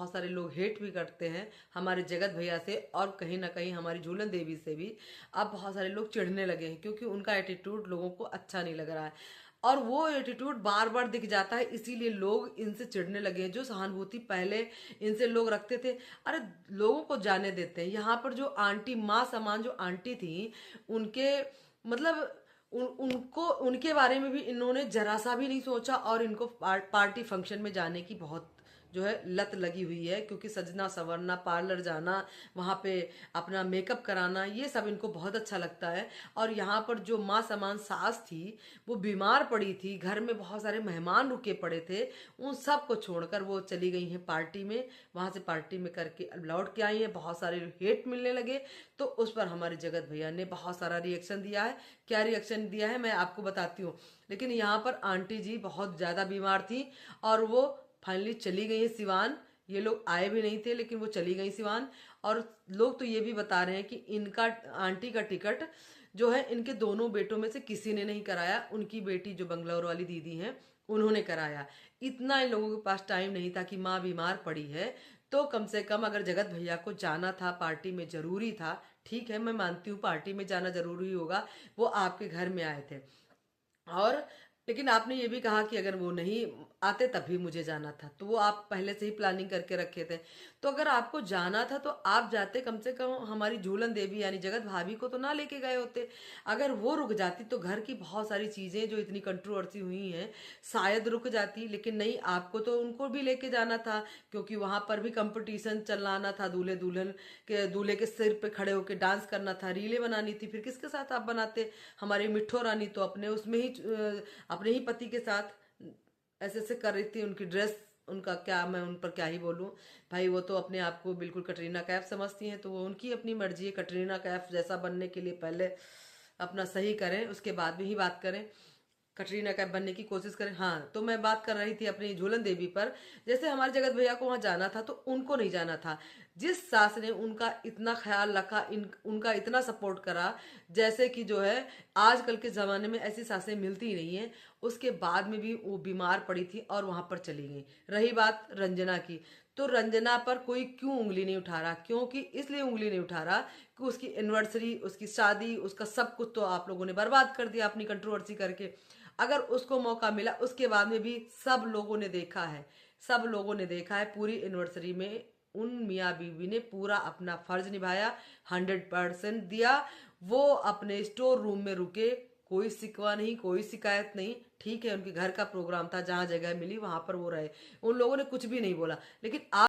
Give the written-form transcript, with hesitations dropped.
बहुत सारे लोग हेट भी करते हैं हमारे जगत भैया से, और कहीं ना कहीं हमारी झूलन देवी से भी अब बहुत सारे लोग चिढ़ने लगे हैं, क्योंकि उनका एटीट्यूड लोगों को अच्छा नहीं लग रहा है। और वो एटीट्यूड बार बार दिख जाता है, इसीलिए लोग इनसे चिढ़ने लगे हैं। जो सहानुभूति पहले इनसे लोग रखते थे, अरे लोगों को जाने देते हैं। यहाँ पर जो आंटी, माँ समान जो आंटी थी, उनके मतलब उनको, उनके बारे में भी इन्होंने जरा सा भी नहीं सोचा, और इनको पार्टी फंक्शन में जाने की बहुत जो है लत लगी हुई है, क्योंकि सजना संवरना, पार्लर जाना, वहाँ पे अपना मेकअप कराना, ये सब इनको बहुत अच्छा लगता है। और यहाँ पर जो माँ समान सास थी, वो बीमार पड़ी थी, घर में बहुत सारे मेहमान रुके पड़े थे, उन सब को छोड़कर वो चली गई हैं पार्टी में। वहाँ से पार्टी में करके लौट के आई हैं, बहुत सारे हेट मिलने लगे। तो उस पर हमारे जगत भैया ने बहुत सारा रिएक्शन दिया है। क्या रिएक्शन दिया है मैं आपको बताती हूँ। लेकिन यहाँ पर आंटी जी बहुत ज़्यादा बीमार थी, और वो फाइनली चली गई है सिवान। ये लोग आए भी नहीं थे, लेकिन वो चली गई सिवान। और लोग तो ये भी बता रहे हैं कि इनका, आंटी का टिकट जो है इनके दोनों बेटों में से किसी ने नहीं कराया। उनकी बेटी जो बंगलौर वाली दीदी हैं, उन्होंने कराया। इतना इन लोगों के पास टाइम नहीं था कि माँ बीमार पड़ी है, तो कम से कम अगर जगत भैया को जाना था, पार्टी में जरूरी था। ठीक है, मैं मानती हूँ पार्टी में जाना जरूरी होगा, वो आपके घर में आए थे। और लेकिन आपने ये भी कहा कि अगर वो नहीं आते तभी मुझे जाना था, तो वो आप पहले से ही प्लानिंग करके रखे थे। तो अगर आपको जाना था तो आप जाते, कम से कम हमारी झूलन देवी यानी जगत भाभी को तो ना लेके गए होते। अगर वो रुक जाती तो घर की बहुत सारी चीजें जो इतनी कंट्रोवर्सी हुई हैं शायद रुक जाती। लेकिन नहीं, आपको तो उनको भी लेके जाना था, क्योंकि वहां पर भी कंपटीशन चलाना था। दूल्हे दुल्हन के, दूल्हे के सिर पे खड़े होकर डांस करना था, रीलें बनानी थी। फिर किसके साथ आप बनाते? हमारी मिठो रानी तो अपने उसमें ही अपने ही पति के साथ ऐसे ऐसे कर रही थी। उनकी ड्रेस, उनका क्या, मैं उन पर क्या ही बोलूं भाई। वो तो अपने आप को बिल्कुल कटरीना कैफ समझती हैं, तो वो उनकी अपनी मर्जी है। कटरीना कैफ जैसा बनने के लिए पहले अपना सही करें, उसके बाद में ही बात करें। कटरीना कैफ बनने की कोशिश करें। हाँ, तो मैं बात कर रही थी अपनी झूलन देवी पर। जैसे हमारे जगत भैया को वहां जाना था, तो उनको नहीं जाना था। जिस सास ने उनका इतना ख्याल रखा, उनका इतना सपोर्ट करा, जैसे कि जो है आजकल के जमाने में ऐसी सासें मिलती नहीं है, उसके बाद में भी वो बीमार पड़ी थी और वहां पर चली गई। रही बात रंजना की, तो रंजना पर कोई क्यों उंगली नहीं उठा रहा? क्योंकि इसलिए उंगली नहीं उठा रहा कि उसकी एनिवर्सरी, उसकी शादी, उसका सब कुछ तो आप लोगों ने बर्बाद कर दिया अपनी कंट्रोवर्सी करके। अगर उसको मौका मिला, उसके बाद में भी सब लोगों ने देखा है, सब लोगों ने देखा है पूरी एनिवर्सरी में उन मियाँ बीवी ने पूरा अपना फर्ज निभाया, 100% दिया। वो अपने स्टोर रूम में रुके, कोई शिकवा नहीं, कोई शिकायत नहीं। ठीक है, उनके घर का प्रोग्राम था, जहां जगह मिली वहां पर वो रहे, उन लोगों ने कुछ भी नहीं बोला। लेकिन आप